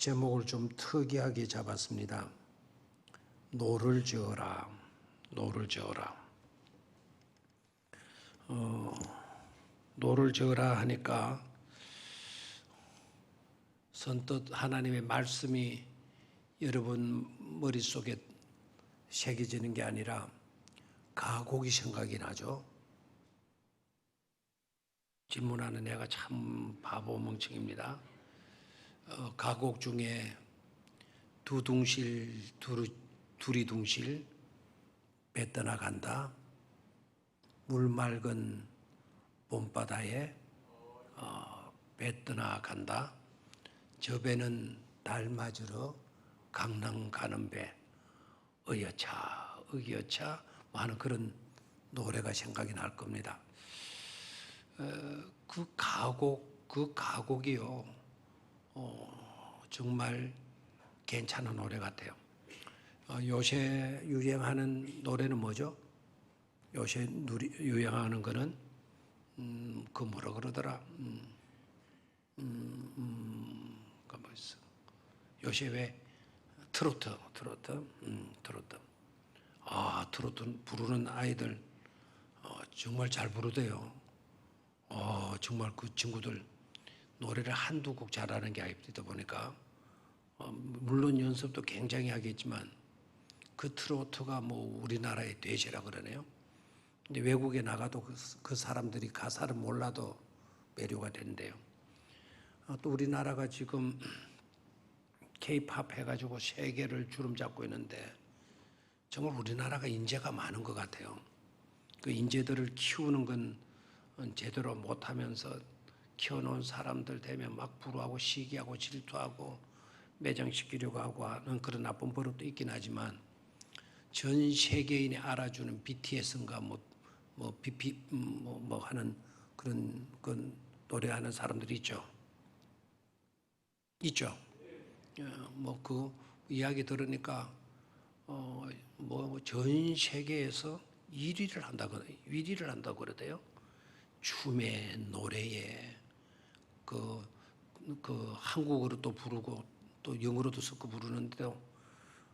제목을 좀 특이하게 잡았습니다. 노를 저어라, 노를 저어라. 노를 저어라 하니까 선뜻 하나님의 말씀이 여러분 머릿속에 새겨지는 게 아니라 가곡이 생각이 나죠. 질문하는 애가 참 바보 멍청입니다. 가곡 중에 두리둥실 배 떠나간다. 물 맑은 봄바다에 배 떠나간다. 저 배는 달 맞으러 강릉 가는 배. 어여차 어여차 하는 그런 노래가 생각이 날 겁니다. 그 가곡이요. 정말 괜찮은 노래 같아요. 요새 유행하는 노래는 뭐죠? 요새 유행하는 거는 그 뭐라 그러더라? 그 뭐 있어? 요새 왜 트로트. 트로트 부르는 아이들 정말 잘 부르대요. 정말 그 친구들 노래를 한두 곡 잘하는 게 아니다 보니까 물론 연습도 굉장히 하겠지만 그 트로트가 뭐 우리나라의 대세라 그러네요. 근데 외국에 나가도 그 사람들이 가사를 몰라도 매료가 된대요. 또 우리나라가 지금 K-팝 해가지고 세계를 주름 잡고 있는데 정말 우리나라가 인재가 많은 것 같아요. 그 인재들을 키우는 건 제대로 못하면서 키워놓은 사람들 되면 막 부러워하고 시기하고 질투하고 매장시키려고 하고 하는 그런 나쁜 버릇도 있긴 하지만 전 세계인이 알아주는 BTS인가 뭐 하는 그런 노래하는 사람들이 있죠. 뭐 그 이야기 들으니까 뭐 전 세계에서 1위를 한다고 그러대요. 춤에 노래에 그 한국어로 또 부르고 또 영어로도 섞어 부르는데도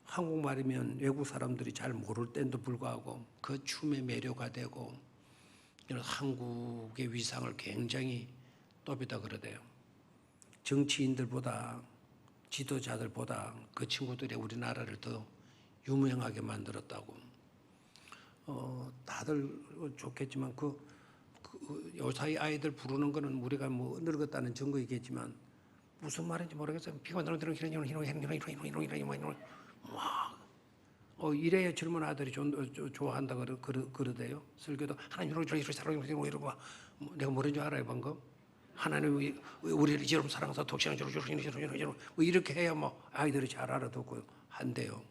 한국말이면 외국 사람들이 잘 모를 때도 불구하고 그 춤에 매료가 되고 이런 한국의 위상을 굉장히 높이다 그러대요. 정치인들보다 지도자들보다 그 친구들이 우리나라를 더 유명하게 만들었다고. 다들 좋겠지만 요사이 아이들 부르는 거는 우리가 뭐 늙었다는 증거이겠지만 무슨 말인지 모르겠어요. 비가 너는 이래야 젊은 아들이 좋아한다 그러대요. 설교도 하나님 이러고 내가 뭐라는 줄 알아요 방금? 하나님 우리를 이처럼 사랑해서 독생을 뭐 이렇게 해야 뭐 아이들이 잘 알아듣고 한대요.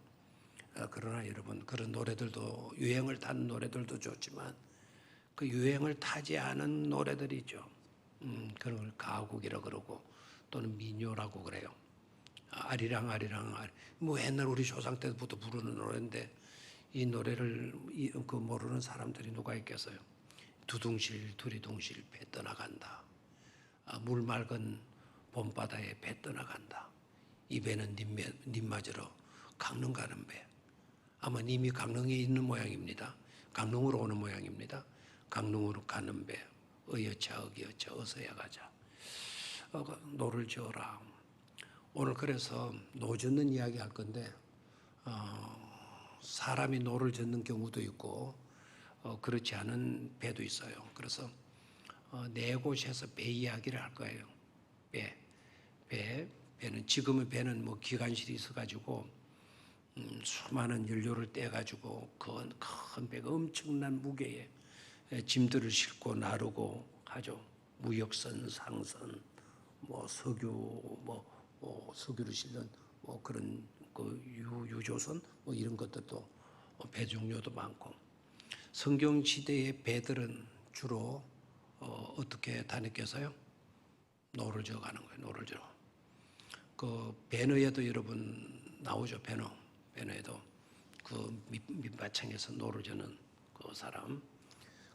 그러나 여러분 그런 노래들도 유행을 타는 노래들도 좋지만 그 유행을 타지 않은 노래들이 있죠. 그런 걸 가곡이라고 그러고 또는 민요라고 그래요. 아리랑 뭐 옛날 우리 조상 때부터 부르는 노래인데 이 노래를 모르는 사람들이 누가 있겠어요. 두리둥실 배 떠나간다. 물 맑은 봄바다에 배 떠나간다. 이 배는 님 맞으러 강릉 가는 배. 아마 님이 강릉에 있는 모양입니다. 강릉으로 오는 모양입니다. 강릉으로 가는 배. 어여차 어기여차 어서야 가자. 노를 저어라. 오늘 그래서 노 젓는 이야기 할 건데 사람이 노를 젓는 경우도 있고 그렇지 않은 배도 있어요. 그래서 네 곳에서 배 이야기를 할 거예요. 배는 지금의 배는 뭐 기관실이 있어가지고 수많은 연료를 떼가지고 큰 배가 엄청난 무게에 짐들을 싣고 나르고 하죠. 무역선, 상선, 뭐 석유, 석유를 싣는 뭐 그런 그 유조선 뭐 이런 것들도 배 종류도 많고 성경 시대의 배들은 주로 어떻게 다녔겠어요? 노를 저어 가는 거예요. 노를 저어. 그 배너에도 여러분 나오죠. 배너에도 그 밑바창에서 노를 저는 그 사람,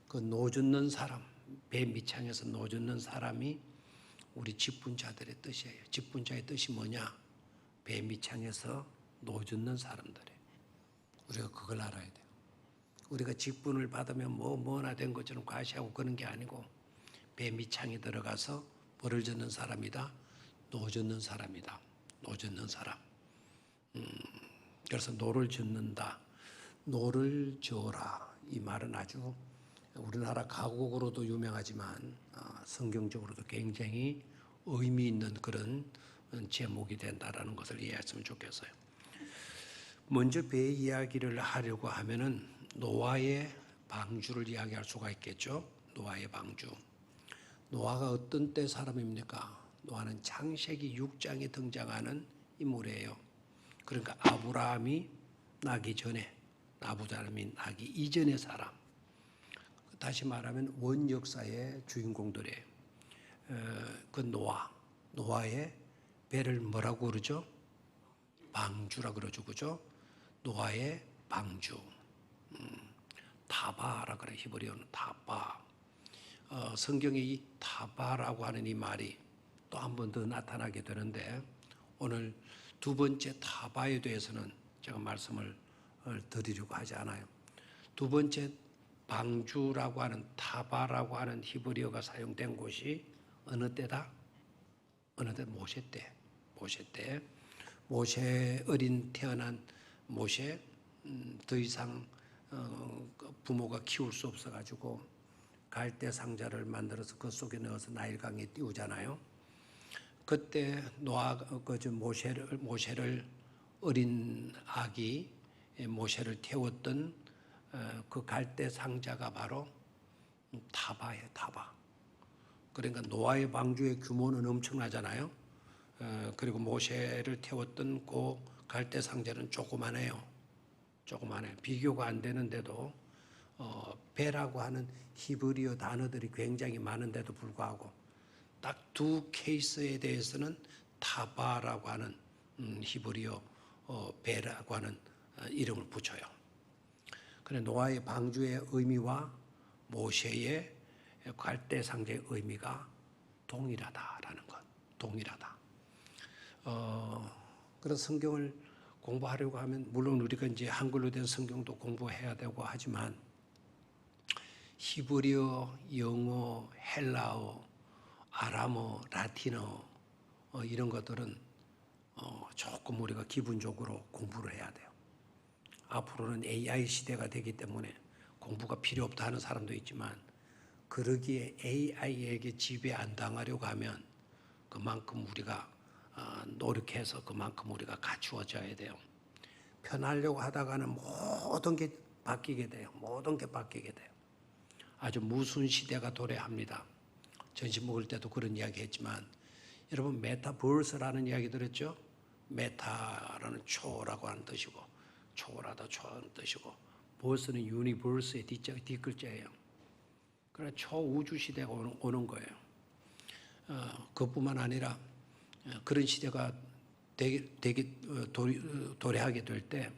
그 노 젓는 사람, 배 밑창에서 노 젓는 사람이 우리 직분자들의 뜻이에요. 직분자의 뜻이 뭐냐? 배 밑창에서 노젓는 사람들이에요. 우리가 그걸 알아야 돼요. 우리가 직분을 받으면 뭐나 된 것처럼 과시하고 그런 게 아니고 배 밑창에 들어가서 벌을 젓는 사람이다. 노젓는 사람이다. 노젓는 사람. 그래서 노를 젓는다. 노를 저어라. 이 말은 아주 우리나라 가곡으로도 유명하지만 성경적으로도 굉장히 의미 있는 그런 제목이 된다라는 것을 이해했으면 좋겠어요. 먼저 배 이야기를 하려고 하면은 노아의 방주를 이야기할 수가 있겠죠. 노아의 방주. 노아가 어떤 때 사람입니까? 노아는 창세기 6장에 등장하는 인물이에요. 그러니까 아브라함이 나기 전에, 아브라함이 나기 이전의 사람. 다시 말하면 원 역사의 주인공들이에요. 그 노아의 배를 뭐라고 그러죠? 방주라 그러죠, 그죠? 노아의 방주. 타바라 그래, 히브리어는 타바. 성경에 이 타바라고 하는 이 말이 또 한 번 더 나타나게 되는데 오늘 두 번째 타바에 대해서는 제가 말씀을 드리려고 하지 않아요. 두 번째 방주라고 하는 타바라고 하는 히브리어가 사용된 곳이 어느 때다? 어느 때? 모세 때. 모세 때. 모세 어린 태어난 모세 더 이상 부모가 키울 수 없어가지고 갈대 상자를 만들어서 그 속에 넣어서 나일강에 띄우잖아요. 그때 모세를 어린 아기 모세를 태웠던 그 갈대 상자가 바로 타바예요, 타바. 그러니까 노아의 방주의 규모는 엄청나잖아요. 그리고 모세를 태웠던 그 갈대 상자는 조그만해요. 조그만해요. 비교가 안 되는데도 배라고 하는 히브리어 단어들이 굉장히 많은데도 불구하고 딱 두 케이스에 대해서는 타바라고 하는 히브리어 배라고 하는 이름을 붙여요. 그래 노아의 방주의 의미와 모세의 갈대 상자의 의미가 동일하다라는 것, 동일하다. 그래서 성경을 공부하려고 하면 물론 우리가 이제 한글로 된 성경도 공부해야 되고 하지만 히브리어, 영어, 헬라어, 아람어, 라틴어 이런 것들은 조금 우리가 기본적으로 공부를 해야 돼요. 앞으로는 AI 시대가 되기 때문에 공부가 필요 없다 하는 사람도 있지만 그러기에 AI에게 지배 안 당하려고 하면 그만큼 우리가 노력해서 그만큼 우리가 갖추어져야 돼요. 편하려고 하다가는 모든 게 바뀌게 돼요. 모든 게 바뀌게 돼요. 아주 무슨 시대가 도래합니다. 전시 먹을 때도 그런 이야기 했지만 여러분 메타버스라는 이야기 들었죠? 메타라는 초라고 하는 뜻이고 초월하다 초하는 뜻이고 버스는 유니버스의 뒷글자예요. 그래 초우주 시대가 오는 거예요. 그뿐만 아니라 그런 시대가 도래하게 될 때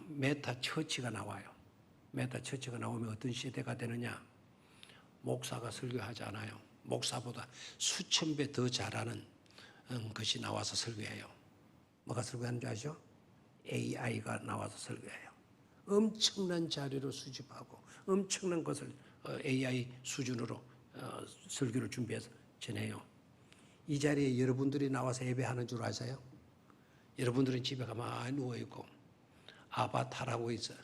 메타 처치가 나와요. 메타 처치가 나오면 어떤 시대가 되느냐? 목사가 설교하지 않아요. 목사보다 수천 배 더 잘하는 것이 나와서 설교해요. 뭐가 설교하는 줄 아시죠? AI가 나와서 설교해요. 엄청난 자료를 수집하고 엄청난 것을 AI 수준으로 설교를 준비해서 전해요. 이 자리에 여러분들이 나와서 예배하는 줄 아세요? 여러분들은 집에 가만히 누워있고 아바타라고 있어요.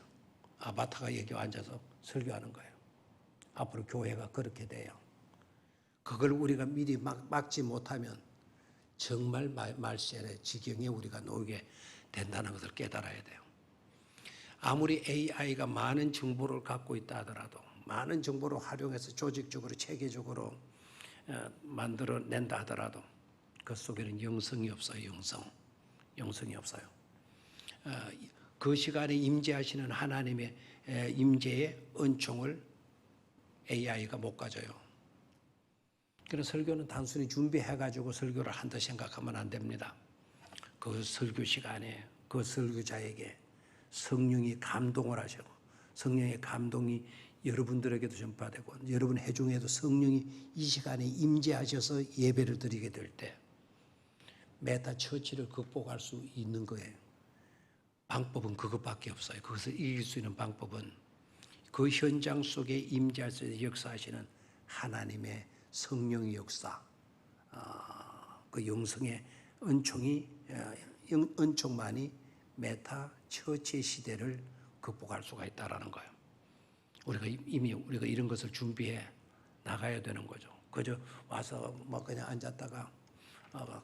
아바타가 여기 앉아서 설교하는 거예요. 앞으로 교회가 그렇게 돼요. 그걸 우리가 미리 막지 못하면 정말 말세의 지경에 우리가 놓이게 된다는 것을 깨달아야 돼요. 아무리 AI가 많은 정보를 갖고 있다 하더라도 많은 정보를 활용해서 조직적으로 체계적으로 만들어낸다 하더라도 그 속에는 영성이 없어요. 영성이 없어요. 그 시간에 임재하시는 하나님의 임재의 은총을 AI가 못 가져요. 그래서 설교는 단순히 준비해가지고 설교를 한다 생각하면 안 됩니다. 그 설교 시간에 그 설교자에게 성령이 감동을 하시고 성령의 감동이 여러분들에게도 전파되고 여러분 회중에도 성령이 이 시간에 임재하셔서 예배를 드리게 될 때 메타 처치를 극복할 수 있는 거예요. 방법은 그것밖에 없어요. 그것을 이길 수 있는 방법은 그 현장 속에 임재하셔서 역사하시는 하나님의 성령의 역사, 그 영성의 은총만이 메타 처치의 시대를 극복할 수가 있다라는 거예요. 우리가 이런 것을 준비해 나가야 되는 거죠. 그저 와서 뭐 그냥 앉았다가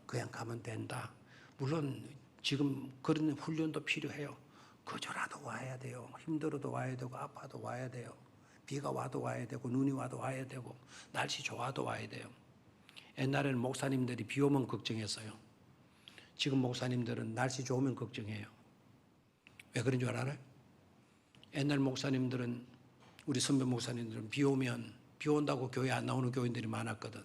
그냥 가면 된다. 물론 지금 그런 훈련도 필요해요. 그저라도 와야 돼요. 힘들어도 와야 되고 아파도 와야 돼요. 비가 와도 와야 되고 눈이 와도 와야 되고 날씨 좋아도 와야 돼요. 옛날에는 목사님들이 비 오면 걱정했어요. 지금 목사님들은 날씨 좋으면 걱정해요. 왜 그런 줄 알아요? 옛날 목사님들은, 우리 선배 목사님들은 비 온다고 교회 안 나오는 교인들이 많았거든.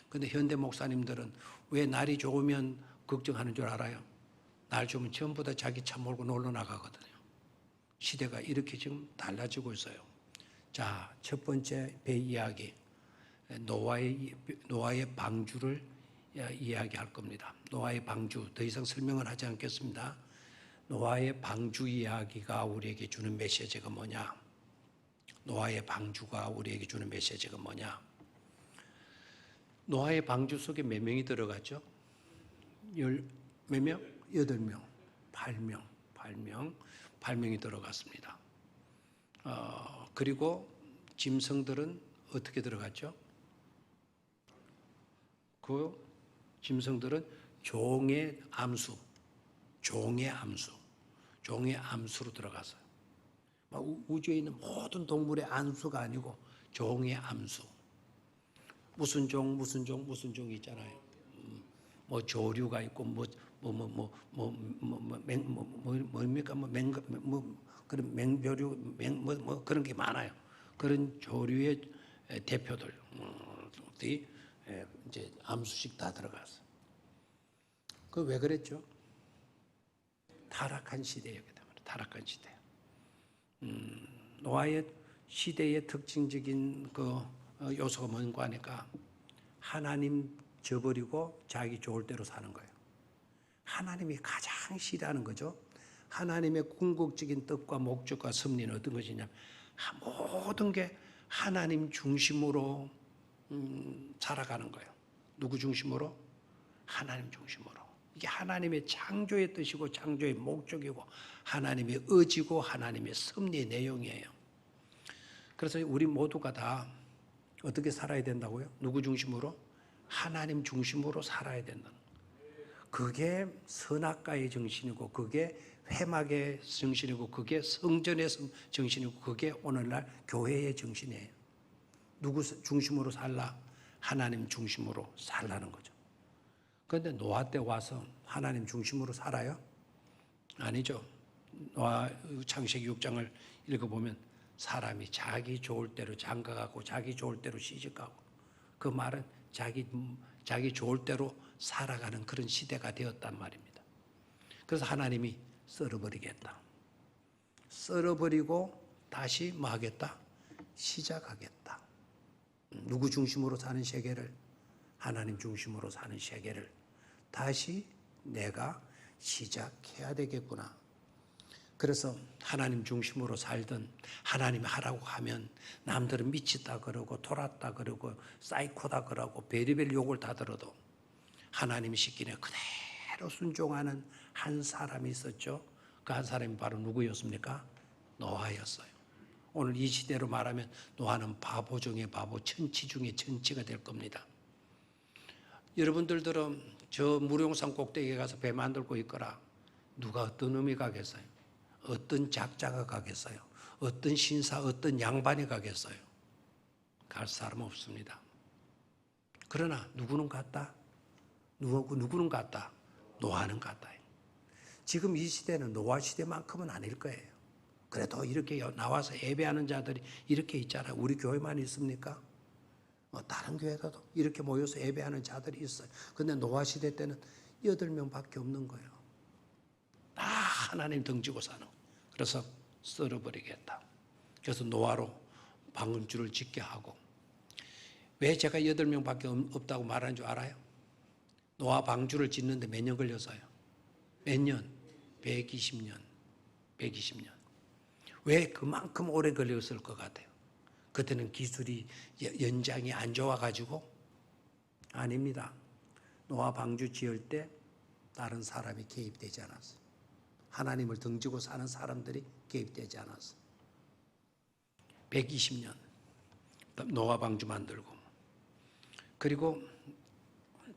근데 현대 목사님들은 왜 날이 좋으면 걱정하는 줄 알아요? 날 좋으면 전부 다 자기 차 몰고 놀러 나가거든요. 시대가 이렇게 지금 달라지고 있어요. 자, 첫 번째 배 이야기, 노아의 방주를 이야기할 겁니다. 노아의 방주, 더 이상 설명을 하지 않겠습니다. 노아의 방주 이야기가 우리에게 주는 메시지가 뭐냐? 노아의 방주가 우리에게 주는 메시지가 뭐냐? 노아의 방주 속에 몇 명이 들어갔죠? 몇 명? 8명, 8명이 들어갔습니다. 그리고 짐승들은 어떻게 들어갔죠? 그 짐승들은 종의 암수로 들어갔어요. 우주에 있는 모든 동물의 암수가 아니고 종의 암수. 무슨 종이 있잖아요. 뭐 조류가 있고 그런 맹조류 그런 게 많아요. 그런 조류의 대표들 이제 암수식 다 들어갔어. 그 왜 그랬죠? 타락한 시대였기 때문에. 타락한 시대. 노아의 시대의 특징적인 그 요소가 뭔가 하니까 하나님 저버리고 자기 좋을 대로 사는 거예요. 하나님이 가장 싫어하는 거죠. 하나님의 궁극적인 뜻과 목적과 섭리는 어떤 것이냐면 모든 게 하나님 중심으로 살아가는 거예요. 누구 중심으로? 하나님 중심으로. 이게 하나님의 창조의 뜻이고 창조의 목적이고 하나님의 의지고 하나님의 섭리의 내용이에요. 그래서 우리 모두가 다 어떻게 살아야 된다고요? 누구 중심으로? 하나님 중심으로 살아야 된다는 거예요. 그게 선악과의 정신이고 그게 회막의 정신이고 그게 성전의 정신이고 그게 오늘날 교회의 정신이에요. 누구 중심으로 살라? 하나님 중심으로 살라는 거죠. 그런데 노아 때 와서 하나님 중심으로 살아요? 아니죠. 노아 창세기 6장을 읽어보면 사람이 자기 좋을 대로 장가가고 자기 좋을 대로 시집가고 그 말은 자기 좋을 대로 살아가는 그런 시대가 되었단 말입니다. 그래서 하나님이 썰어버리겠다. 썰어버리고 다시 뭐 하겠다? 시작하겠다. 누구 중심으로 사는 세계를? 하나님 중심으로 사는 세계를 다시 내가 시작해야 되겠구나. 그래서 하나님 중심으로 살던 하나님이 하라고 하면 남들은 미치다 그러고 돌았다 그러고 사이코다 그러고 별의별 욕을 다 들어도 하나님이 시키네 그대로 순종하는 한 사람이 있었죠. 그 한 사람이 바로 누구였습니까? 노아였어요. 오늘 이 시대로 말하면 노아는 바보 중에 바보, 천치 중에 천치가 될 겁니다. 여러분들은 저 무룡산 꼭대기에 가서 배 만들고 있거라. 누가 어떤 놈이 가겠어요? 어떤 작자가 가겠어요? 어떤 신사, 어떤 양반이 가겠어요? 갈 사람 없습니다. 그러나 누구는 갔다? 누구는 갔다? 노아는 갔다. 지금 이 시대는 노아 시대만큼은 아닐 거예요. 그래도 이렇게 나와서 예배하는 자들이 이렇게 있잖아요. 우리 교회만 있습니까? 다른 교회도 이렇게 모여서 예배하는 자들이 있어요. 근데 노아 시대 때는 8명밖에 없는 거예요. 다 하나님 등지고 사는 거예요. 그래서 썰어버리겠다. 그래서 노아로 방주를 짓게 하고. 왜 제가 8명밖에 없다고 말하는 줄 알아요? 노아 방주를 짓는데 몇 년 걸렸어요? 몇 년? 120년. 120년. 왜 그만큼 오래 걸렸을 것 같아요? 그때는 기술이 연장이 안 좋아가지고? 아닙니다. 노아 방주 지을 때 다른 사람이 개입되지 않았어요. 하나님을 등지고 사는 사람들이 개입되지 않았어요. 120년 노아 방주 만들고, 그리고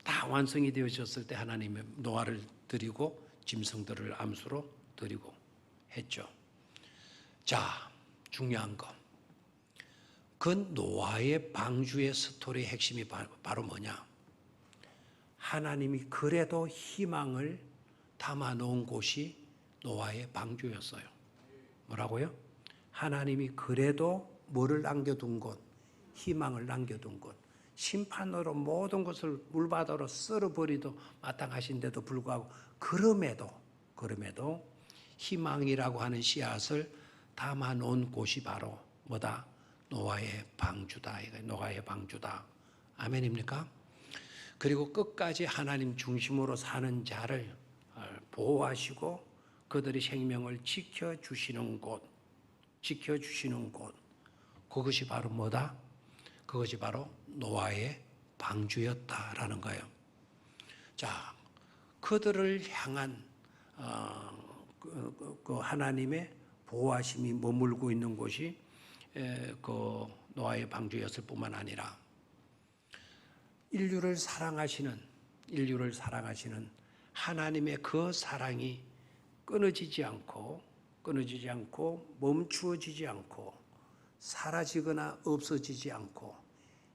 다 완성이 되어졌을 때 하나님의 노아를 드리고 짐승들을 암수로 드리고 했죠. 자, 중요한 거. 그 노아의 방주의 스토리의 핵심이 바로 뭐냐? 하나님이 그래도 희망을 담아 놓은 곳이 노아의 방주였어요. 뭐라고요? 하나님이 그래도 뭐를 남겨둔 곳? 희망을 남겨둔 곳. 심판으로 모든 것을 물바다로 썰어버리도 마땅하신데도 불구하고 그럼에도 희망이라고 하는 씨앗을 담아 놓은 곳이 바로 뭐다? 노아의 방주다. 노아의 방주다. 아멘입니까? 그리고 끝까지 하나님 중심으로 사는 자를 보호하시고 그들의 생명을 지켜주시는 곳, 그것이 바로 뭐다? 그것이 바로 노아의 방주였다라는 거예요. 자, 그들을 향한 그 하나님의 보호하심이 머물고 있는 곳이 그 노아의 방주였을 뿐만 아니라 인류를 사랑하시는 하나님의 그 사랑이 끊어지지 않고 멈추어지지 않고 사라지거나 없어지지 않고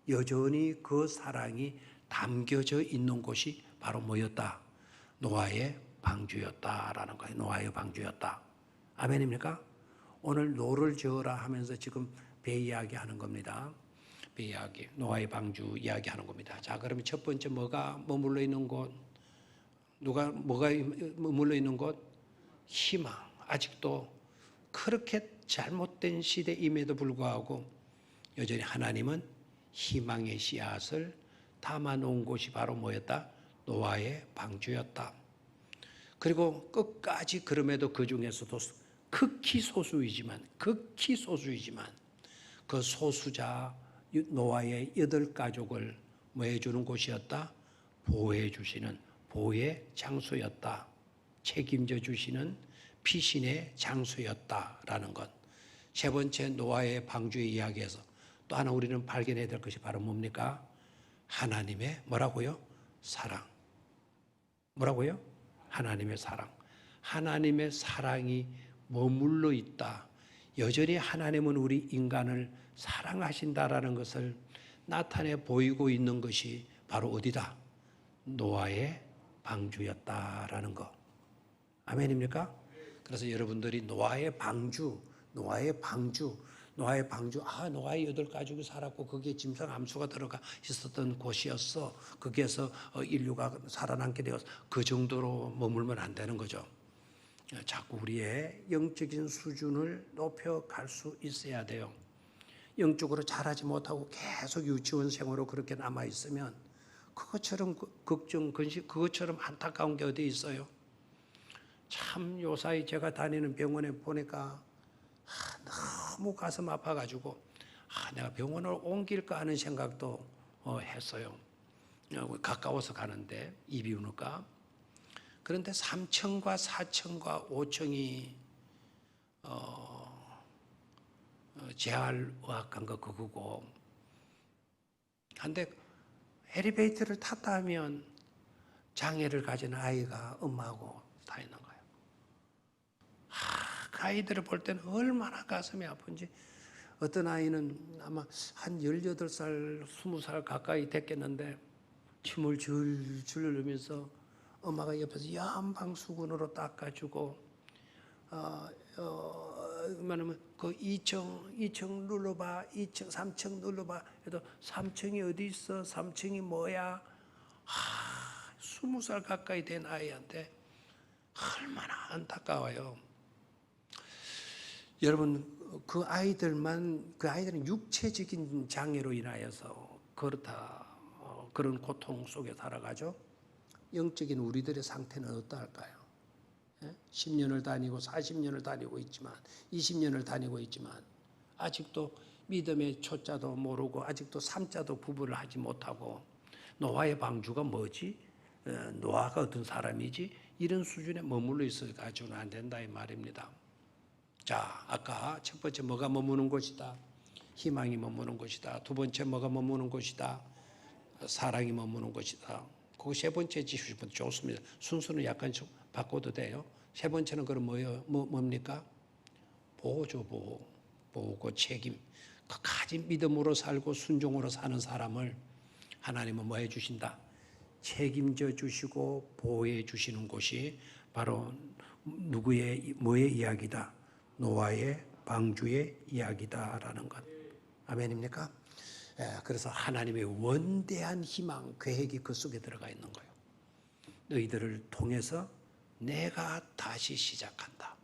여전히 그 사랑이 담겨져 있는 곳이 바로 뭐였다? 노아의 방주였다라는 거예요. 노아의 방주였다. 아멘입니까? 오늘 노를 저어라 하면서 지금 배 이야기 하는 겁니다. 배 이야기, 노아의 방주 이야기 하는 겁니다. 자, 그러면 첫 번째 뭐가 머물러 있는 곳? 뭐가 머물러 있는 곳? 희망. 아직도 그렇게 잘못된 시대임에도 불구하고 여전히 하나님은 희망의 씨앗을 담아 놓은 곳이 바로 뭐였다? 노아의 방주였다. 그리고 끝까지 그럼에도 그 중에서도 극히 소수이지만 그 소수자 노아의 8가족을 뭐 해주는 곳이었다? 보호해 주시는 보호의 장소였다. 책임져 주시는 피신의 장소였다라는 것. 세 번째 노아의 방주의 이야기에서 또 하나 우리는 발견해야 될 것이 바로 뭡니까? 하나님의 뭐라고요? 사랑. 뭐라고요? 하나님의 사랑. 하나님의 사랑이 머물러 있다. 여전히 하나님은 우리 인간을 사랑하신다라는 것을 나타내 보이고 있는 것이 바로 어디다? 노아의 방주였다라는 것. 아멘입니까? 그래서 여러분들이 노아의 방주, 노아의 8가족이 살았고 거기에 짐승 암수가 들어가 있었던 곳이었어. 거기에서 인류가 살아남게 되어서 그 정도로 머물면 안 되는 거죠. 자꾸 우리의 영적인 수준을 높여갈 수 있어야 돼요. 영적으로 자라지 못하고 계속 유치원 생으로 그렇게 남아있으면 그것처럼 그것처럼 안타까운 게 어디 있어요? 참 요사이 제가 다니는 병원에 보니까 너무 가슴 아파가지고 내가 병원을 옮길까 하는 생각도 했어요. 가까워서 가는데 이비인후과. 그런데 3층과 4층과 5층이 재활의학과인가 그거고, 한데 엘리베이터를 탔다 하면 장애를 가진 아이가 엄마하고 다 있는 거예요. 그 아이들을 볼 때는 얼마나 가슴이 아픈지. 어떤 아이는 아마 한 18살, 20살 가까이 됐겠는데 침을 줄줄 흘리면서 엄마가 옆에서 연방수건으로 닦아주고 말하면 그 2층 눌러봐, 2층 3층 눌러봐. 그래도 3층이 어디 있어? 3층이 뭐야? 20살 가까이 된 아이한테 얼마나 안타까워요. 여러분, 그 아이들은 육체적인 장애로 인하여서 그렇다, 그런 고통 속에 살아가죠. 영적인 우리들의 상태는 어떠할까요? 10년을 다니고 40년을 다니고 있지만 20년을 다니고 있지만 아직도 믿음의 초자도 모르고 아직도 삼자도 구분을 하지 못하고 노아의 방주가 뭐지? 노아가 어떤 사람이지? 이런 수준에 머물러 있어가지고는 안 된다 이 말입니다. 자, 아까 첫 번째 뭐가 머무는 곳이다? 희망이 머무는 곳이다. 두 번째 뭐가 머무는 곳이다? 사랑이 머무는 곳이다. 그 세 번째 지시면 좋습니다. 순서는 약간 좀 바꿔도 돼요. 세 번째는 그럼 뭡니까? 보호죠, 보호. 보호고 책임. 끝까지 믿음으로 살고 순종으로 사는 사람을 하나님은 뭐 해주신다? 책임져 주시고 보호해 주시는 곳이 바로 뭐의 이야기다? 노아의 방주의 이야기다라는 것. 아멘입니까? 그래서 하나님의 원대한 희망, 계획이 그 속에 들어가 있는 거예요. 너희들을 통해서 내가 다시 시작한다.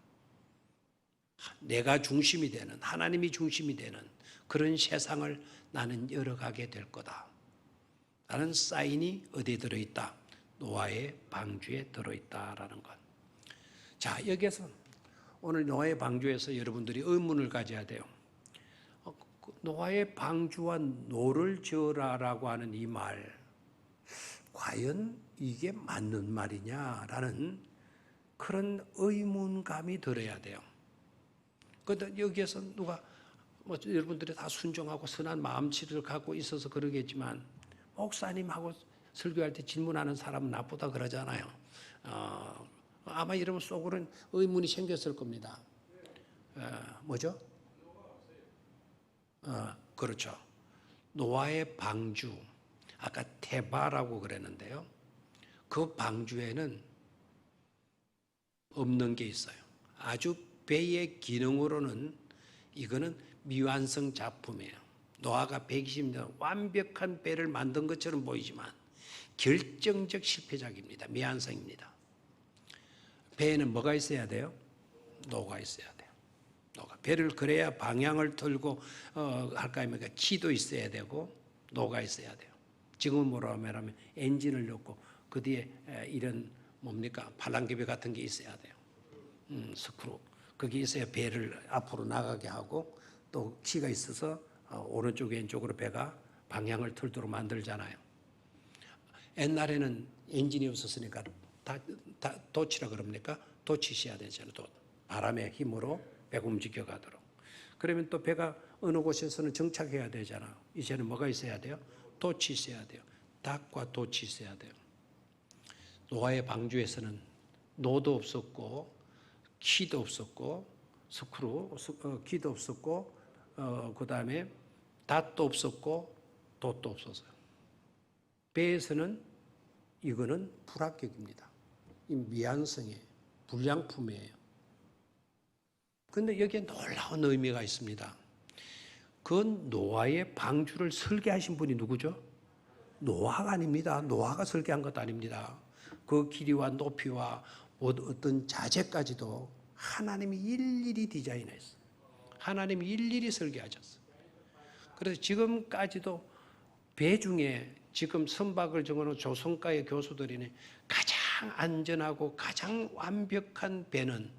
내가 중심이 되는, 하나님이 중심이 되는 그런 세상을 나는 열어가게 될 거다. 라는 사인이 어디에 들어있다? 노아의 방주에 들어있다라는 것. 자, 여기에서 오늘 노아의 방주에서 여러분들이 의문을 가져야 돼요. 노아의 방주와 노를 지어라라고 하는 이 말, 과연 이게 맞는 말이냐라는 그런 의문감이 들어야 돼요. 그런데 여기에서 누가 여러분들이 다 순종하고 선한 마음치를 갖고 있어서 그러겠지만 목사님하고 설교할 때 질문하는 사람은 나쁘다 그러잖아요. 아마 여러분 속으로는 의문이 생겼을 겁니다. 뭐죠? 그렇죠. 노아의 방주, 아까 테바라고 그랬는데요. 그 방주에는 없는 게 있어요. 아주 배의 기능으로는 이거는 미완성 작품이에요. 노아가 120년 완벽한 배를 만든 것처럼 보이지만 결정적 실패작입니다. 미완성입니다. 배에는 뭐가 있어야 돼요? 노가 있어야 돼요. 노가. 배를 그래야 방향을 틀고 할까 하면 키도 있어야 되고 노가 있어야 돼요. 지금은 뭐라고 하면 엔진을 넣고 그 뒤에 이런 뭡니까? 팔랑개비 같은 게 있어야 돼요. 스크루. 그게 있어야 배를 앞으로 나가게 하고 또 키가 있어서 오른쪽 왼쪽으로 배가 방향을 틀도록 만들잖아요. 옛날에는 엔진이 없었으니까 다 도치라 그럽니까? 도치셔야 되잖아요. 바람의 힘으로 배가 움직여 가도록. 그러면 또 배가 어느 곳에서는 정착해야 되잖아. 이제는 뭐가 있어야 돼요? 돛이 있어야 돼요. 닭과 돛이 있어야 돼요. 노아의 방주에서는 노도 없었고 키도 없었고 스크루 키도 없었고 그 다음에 닷도 없었고 돛도 없었어요. 배에서는 이거는 불합격입니다. 이 미완성이에요. 불량품이에요. 그런데 여기에 놀라운 의미가 있습니다. 그 노아의 방주를 설계하신 분이 누구죠? 노아가 아닙니다. 노아가 설계한 것도 아닙니다. 그 길이와 높이와 어떤 자재까지도 하나님이 일일이 디자인했어요. 하나님이 일일이 설계하셨어요. 그래서 지금까지도 배 중에 지금 선박을 정하는 조선가의 교수들이 가장 안전하고 가장 완벽한 배는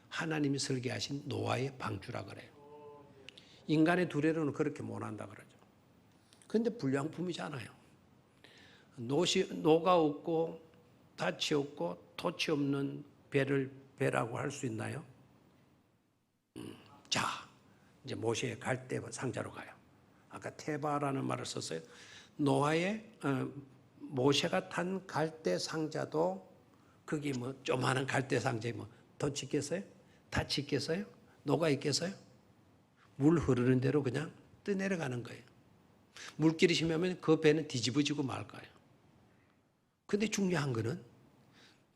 하나님이 설계하신 노아의 방주라 그래요. 인간의 두뇌로는 그렇게 못한다 그러죠. 그런데 불량품이잖아요. 노가 없고 닻이 없고 돛이 없는 배라고 할 수 있나요? 자, 이제 모세의 갈대 상자로 가요. 아까 테바라는 말을 썼어요. 노아의 모세가 탄 갈대 상자도 그게 뭐 조그마한 갈대 상자에 뭐 돛이 있겠어요? 닻이 있겠어요? 노가 있겠어요? 물 흐르는 대로 그냥 떠내려가는 거예요. 물길이 심하면 그 배는 뒤집어지고 말 거예요. 근데 중요한 거는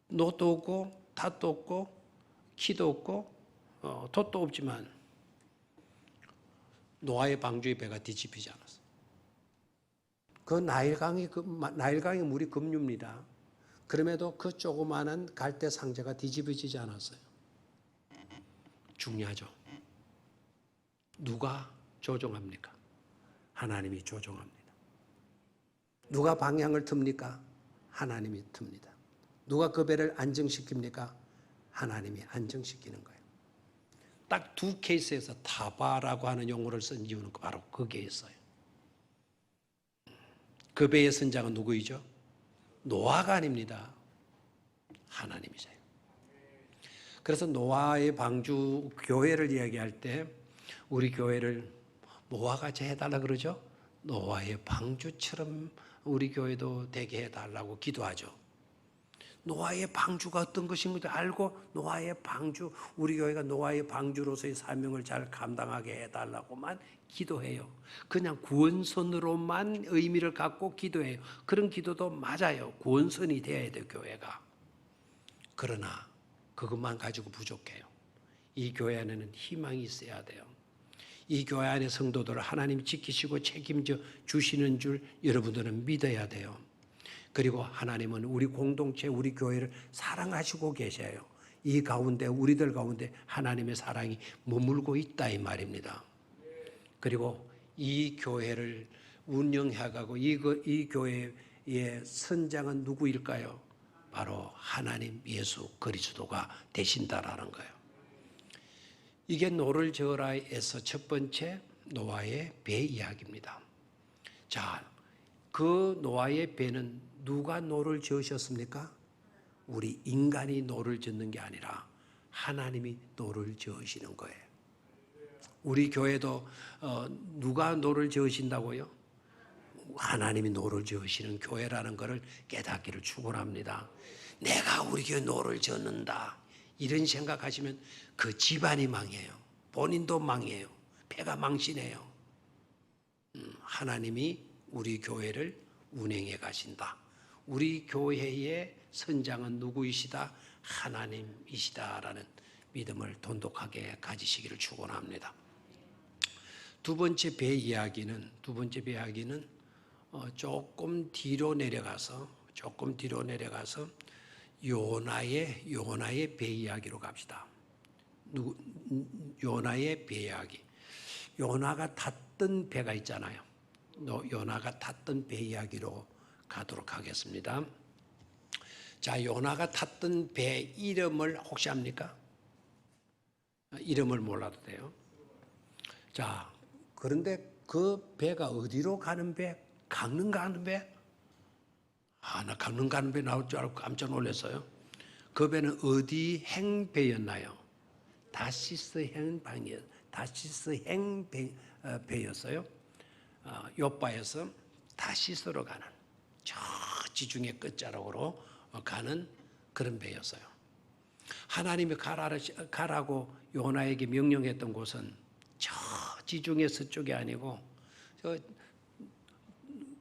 노도 없고 탓도 없고 키도 없고 돛도 없지만 노아의 방주의 배가 뒤집히지 않았어요. 그 나일강의 물이 급류입니다. 그럼에도 그 조그마한 갈대 상자가 뒤집어지지 않았어요. 중요하죠. 누가 조종합니까? 하나님이 조종합니다. 누가 방향을 틉니까? 하나님이 틉니다. 누가 그 배를 안정시킵니까? 하나님이 안정시키는 거예요. 딱 두 케이스에서 타바라고 하는 용어를 쓴 이유는 바로 거기에 있어요. 그 배의 선장은 누구이죠? 노아가 아닙니다. 하나님이세요. 그래서 노아의 방주 교회를 이야기할 때 우리 교회를 뭐와 같이 해달라 그러죠? 노아의 방주처럼 우리 교회도 되게 해달라고 기도하죠. 노아의 방주가 어떤 것인지 알고 노아의 방주, 우리 교회가 노아의 방주로서의 사명을 잘 감당하게 해달라고만 기도해요. 그냥 구원선으로만 의미를 갖고 기도해요. 그런 기도도 맞아요. 구원선이 되어야 돼요, 교회가. 그러나 그것만 가지고 부족해요. 이 교회 안에는 희망이 있어야 돼요. 이 교회 안의 성도들을 하나님이 지키시고 책임져 주시는 줄 여러분들은 믿어야 돼요. 그리고 하나님은 우리 공동체, 우리 교회를 사랑하시고 계셔요. 이 가운데, 우리들 가운데 하나님의 사랑이 머물고 있다 이 말입니다. 그리고 이 교회를 운영해가고 이 교회의 선장은 누구일까요? 바로 하나님 예수 그리스도가 되신다라는 거예요. 이게 노를 저어라에서 첫 번째 노아의 배 이야기입니다. 자, 그 노아의 배는 누가 노를 저으셨습니까? 우리 인간이 노를 젓는 게 아니라 하나님이 노를 저으시는 거예요. 우리 교회도 누가 노를 저으신다고요? 하나님이 노를 저으시는 교회라는 것을 깨닫기를 축원합니다. 내가 우리 교회 노를 젓는다 이런 생각하시면 그 집안이 망해요. 본인도 망해요. 배가 망신해요. 하나님이 우리 교회를 운행해 가신다. 우리 교회의 선장은 누구이시다? 하나님이시다라는 믿음을 돈독하게 가지시기를 축원합니다. 두 번째 배 이야기는 조금 뒤로 내려가서 요나의 배 이야기로 갑시다. 요나의 배 이야기. 요나가 탔던 배가 있잖아요. 요나가 탔던 배 이야기로 가도록 하겠습니다. 자, 요나가 탔던 배 이름을 혹시 압니까? 이름을 몰라도 돼요. 자, 그런데 그 배가 어디로 가는 배? 강릉 가는 배? 나 강릉 가는 배 나올 줄 알고 깜짝 놀랐어요. 그 배는 어디 행배였나요? 다시스 행배였어요. 요바에서 다시스로 가는 저 지중해 끝자락으로 가는 그런 배였어요. 하나님이 가라고 요나에게 명령했던 곳은 저 지중해 서쪽이 아니고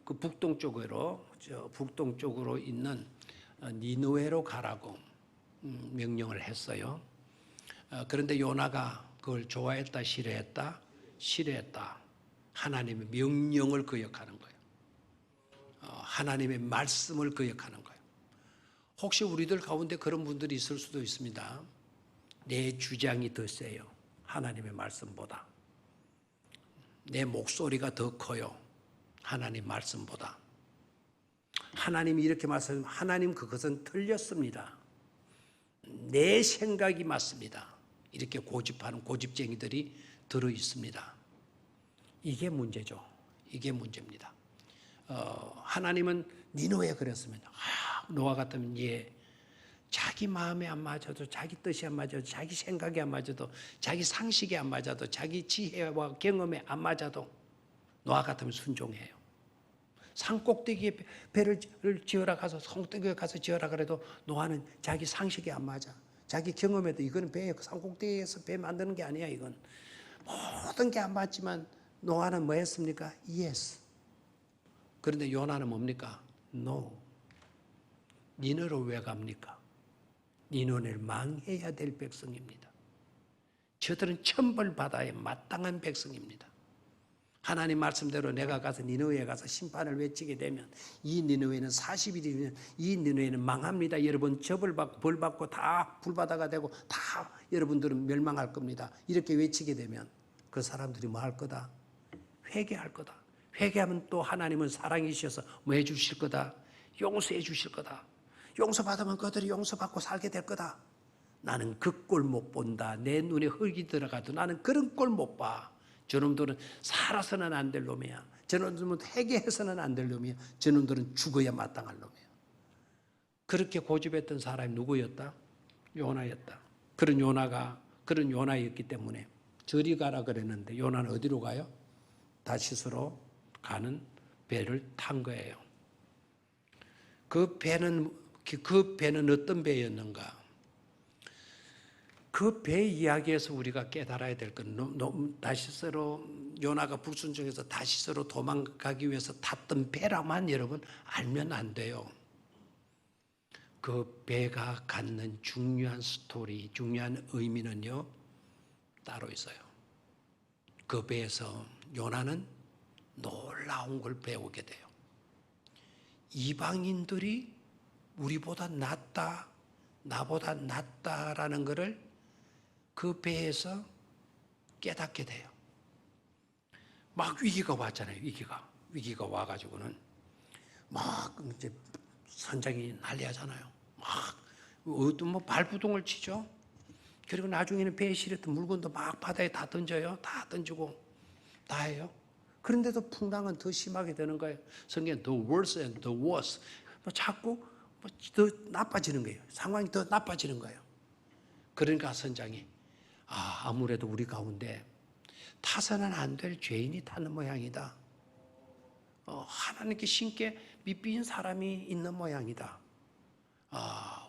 그 북동쪽으로 있는 니느웨로 가라고 명령을 했어요. 그런데 요나가 그걸 좋아했다, 싫어했다. 하나님의 명령을 거역하는 거예요. 하나님의 말씀을 거역하는 거예요. 혹시 우리들 가운데 그런 분들이 있을 수도 있습니다. 내 주장이 더 세요. 하나님의 말씀보다. 내 목소리가 더 커요. 하나님 말씀보다. 하나님이 이렇게 말씀하시면 하나님 그것은 틀렸습니다. 내 생각이 맞습니다. 이렇게 고집하는 고집쟁이들이 들어 있습니다. 이게 문제죠. 이게 문제입니다. 하나님은 니느웨에 그랬습니다. 노아 같으면 자기 마음에 안 맞아도, 자기 뜻이 안 맞아도, 자기 생각이 안 맞아도, 자기 상식이 안 맞아도, 자기 지혜와 경험에 안 맞아도 노아 같으면 순종해요. 산꼭대기에 배를 지어라 가서 산꼭대기에 가서 지어라 그래도 노아는 자기 상식이 안 맞아. 자기 경험에도 이거는 산꼭대기에서 배 만드는 게 아니야. 이건 모든 게 안 맞지만 노아는 뭐 했습니까? Yes. 그런데 요나는 뭡니까? No. 니느웨로 왜 갑니까? 니느웨를 망해야 될 백성입니다. 저들은 천벌받아야 마땅한 백성입니다. 하나님 말씀대로 내가 가서 니느웨에 가서 심판을 외치게 되면 이 니느웨는 40일이면 이 니느웨는 망합니다. 여러분 벌받고 다 불바다가 되고 다 여러분들은 멸망할 겁니다. 이렇게 외치게 되면 그 사람들이 뭐 할 거다? 회개할 거다. 회개하면 또 하나님은 사랑이셔서 뭐 해주실 거다? 용서해 주실 거다. 용서받으면 그들이 용서받고 살게 될 거다. 나는 그 꼴 못 본다. 내 눈에 흙이 들어가도 나는 그런 꼴 못 봐. 저놈들은 살아서는 안 될 놈이야. 저놈들은 회개해서는 안 될 놈이야. 저놈들은 죽어야 마땅할 놈이야. 그렇게 고집했던 사람이 누구였다? 요나였다. 그런 요나였기 때문에 저리 가라 그랬는데 요나는 어디로 가요? 다시스로 가는 배를 탄 거예요. 그 배는 어떤 배였는가? 그 배 이야기에서 우리가 깨달아야 될 건 다시스로 요나가 불순종해서 다시스로 도망가기 위해서 탔던 배라만 여러분 알면 안 돼요. 그 배가 갖는 중요한 스토리, 중요한 의미는요 따로 있어요. 그 배에서 요나는 놀라운 걸 배우게 돼요. 이방인들이 우리보다 낫다, 나보다 낫다라는 것을 그 배에서 깨닫게 돼요. 막 위기가 왔잖아요. 위기가 와가지고는 막 이제 선장이 난리하잖아요. 막 어떤 발부동을 치죠. 그리고 나중에는 배에 실었던 물건도 막 바다에 다 던져요. 다 던지고 다 해요. 그런데도 풍랑은 더 심하게 되는 거예요. 성경에 the worse and the worse. 자꾸 더 나빠지는 거예요. 상황이 더 나빠지는 거예요. 그러니까 선장이 아무래도 우리 가운데 타서는 안 될 죄인이 타는 모양이다. 하나님께 신께 믿빈 사람이 있는 모양이다.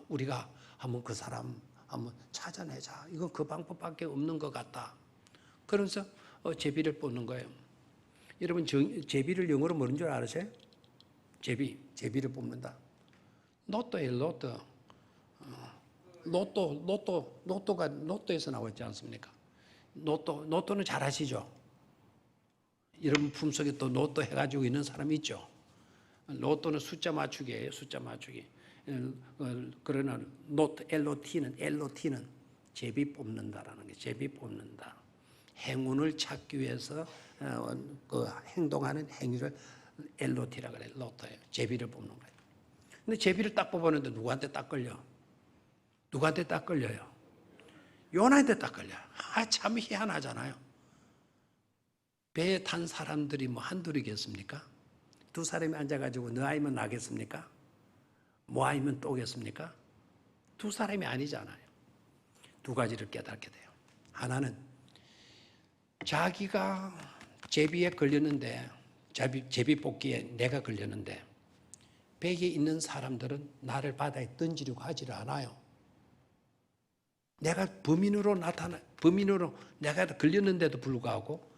우리가 한번 그 사람 한번 찾아내자. 이건 그 방법밖에 없는 것 같다. 그러면서 제비를 뽑는 거예요. 여러분 제비를 영어로 뭐는 줄 아세요? 제비를 뽑는다. 로또예요, 로또. 로또가 로또에서 나왔지 않습니까? 로또는 잘 아시죠? 여러분 품속에 또 로또 해가지고 있는 사람이 있죠. 로또는 숫자 맞추기예요, 숫자 맞추기. 그러나 LOT는 제비 뽑는다라는 게 제비 뽑는다. 행운을 찾기 위해서 그 행동하는 행위를 LOT라 그래요. 로또예요. 제비를 뽑는 거예요. 근데 제비를 딱 뽑았는데 누구한테 딱 걸려? 누구한테 딱 걸려요? 요나한테 딱 걸려요. 참 희한하잖아요. 배에 탄 사람들이 한둘이겠습니까? 두 사람이 앉아가지고 너 아니면 나겠습니까? 뭐 아니면 또겠습니까? 두 사람이 아니잖아요. 두 가지를 깨닫게 돼요. 하나는 자기가 제비에 걸렸는데 제비 뽑기에 내가 걸렸는데 배에 있는 사람들은 나를 바다에 던지려고 하지를 않아요. 내가 범인으로 내가 걸렸는데도 불구하고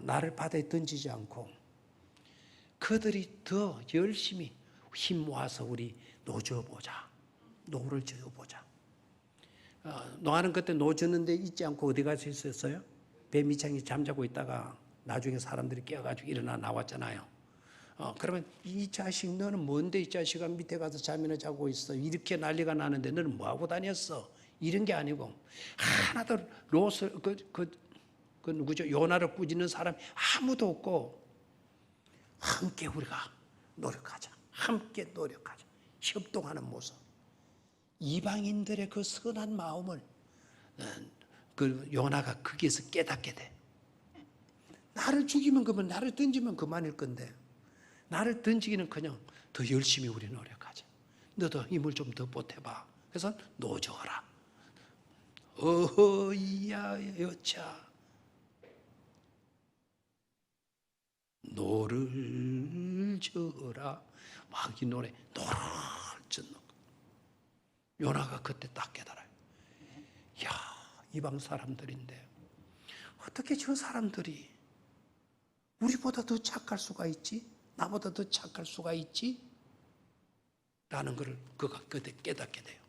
나를 바다에 던지지 않고 그들이 더 열심히 힘 모아서 우리 노를 지어보자. 노아는 그때 노 졌는데 있지 않고 어디 가서 있었어요? 배 밑창에 잠자고 있다가 나중에 사람들이 깨어가지고 일어나 나왔잖아요. 그러면 이 자식 너는 뭔데 이 자식아 밑에 가서 잠이나 자고 있어. 이렇게 난리가 나는데 너는 뭐하고 다녔어? 이런 게 아니고 하나도 누구죠? 요나를 꾸짖는 사람이 아무도 없고 함께 우리가 노력하자. 함께 노력하자. 협동하는 모습. 이방인들의 그 선한 마음을 그 요나가 거기에서 깨닫게 돼. 나를 죽이면 그만, 나를 던지면 그만일 건데 나를 던지기는 그냥 더 열심히 우리 노력하자. 너도 힘을 좀 더 보태봐. 그래서 노저어라. 어허이야 여차 노를 저어라. 막 이 노래 노를 젓는 거. 요나가 그때 딱 깨달아요. 야, 이방 사람들인데 어떻게 저 사람들이 우리보다 더 착할 수가 있지? 나보다 더 착할 수가 있지? 라는 것을 그가 그때 깨닫게 돼요.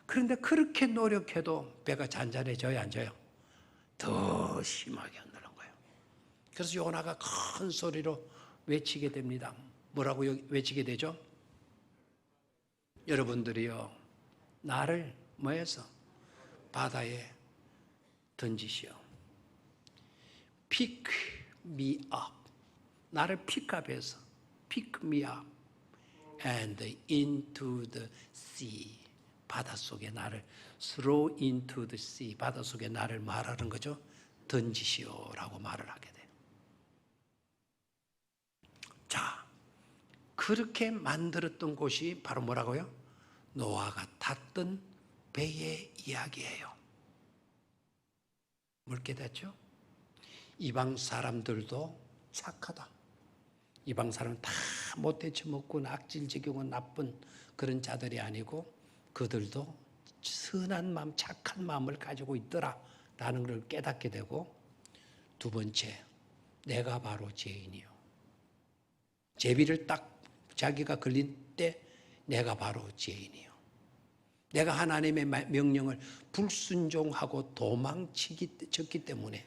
그런데 그렇게 노력해도 배가 잔잔해져요, 안 져요? 더 심하게 흔들는 거예요. 그래서 요나가 큰 소리로 외치게 됩니다. 뭐라고 외치게 되죠? 여러분들이요, 나를 뭐해서 바다에 던지시오. Pick me up. 나를 픽업해서 Pick me up and into the sea. 바닷속에 나를 throw into the sea. 바닷속에 나를 말하는 거죠. 던지시오라고 말을 하게 돼요. 자, 그렇게 만들었던 곳이 바로 뭐라고요? 노아가 탔던 배의 이야기예요. 뭘 깨닫죠? 이방 사람들도 착하다. 이방 사람은 다 못돼 처먹고 악질지경은 나쁜 그런 자들이 아니고 그들도 선한 마음, 착한 마음을 가지고 있더라라는 걸 깨닫게 되고, 두 번째, 내가 바로 죄인이요. 제비를 딱 자기가 걸린 때 내가 바로 죄인이요. 내가 하나님의 명령을 불순종하고 도망쳤기 때문에